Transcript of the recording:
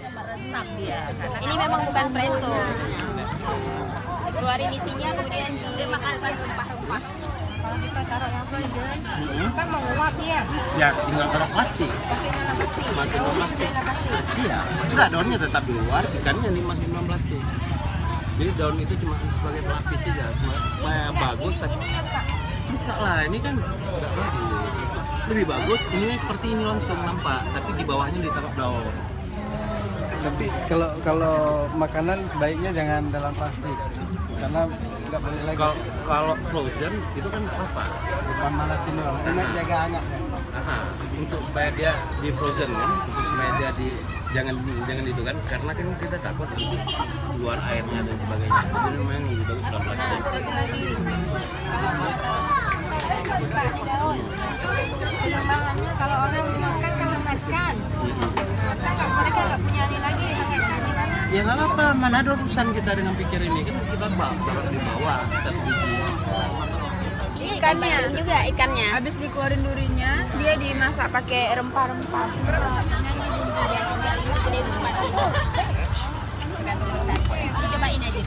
Meresap dia. Ini memang bukan presto. Dikeluarin isinya kemudian dimasukkan rempah-rempah. Kalau kita taruh yang frozen, kan menguap dia. Ya, tinggal taruh plastik. Pakai dalam plastik. Masuk dalam plastik. Iya. Enggak, daunnya tetap di luar, ikannya nih masih dalam plastik. Jadi daun itu cuma sebagai pelapis saja, supaya bagus. Ini Pak. Buka lah, ini kan nggak bagus. Lebih bagus, ini seperti ini langsung nampak, tapi di bawahnya ditaruh daun. Tapi kalau makanan baiknya jangan dalam plastik karena nggak boleh lagi. Kalau frozen itu kan apa? Pemanasin doang. Enak jaga hangatnya. Untuk supaya dia di frozen kan, untuk supaya dia jangan itu kan, karena kan kita takut nanti keluar airnya dan sebagainya. Jadi memang lebih bagus dalam plastik. Satu lagi, kalau di daun, pengembangannya kalau orang makan kan hangatkan. Nah, mereka nggak punya ini lagi, hangatkan di mana? Ya nggak apa, mana ada urusan kita dengan pikir ini kan kita taruh di bawah satu biji. Ini ikan bandeng juga ikannya. Habis dikeluarin durinya, dia dimasak pakai rempah-rempah. Dia tinggal ini gede rumah itu. Tergantung besar. Cobain aja.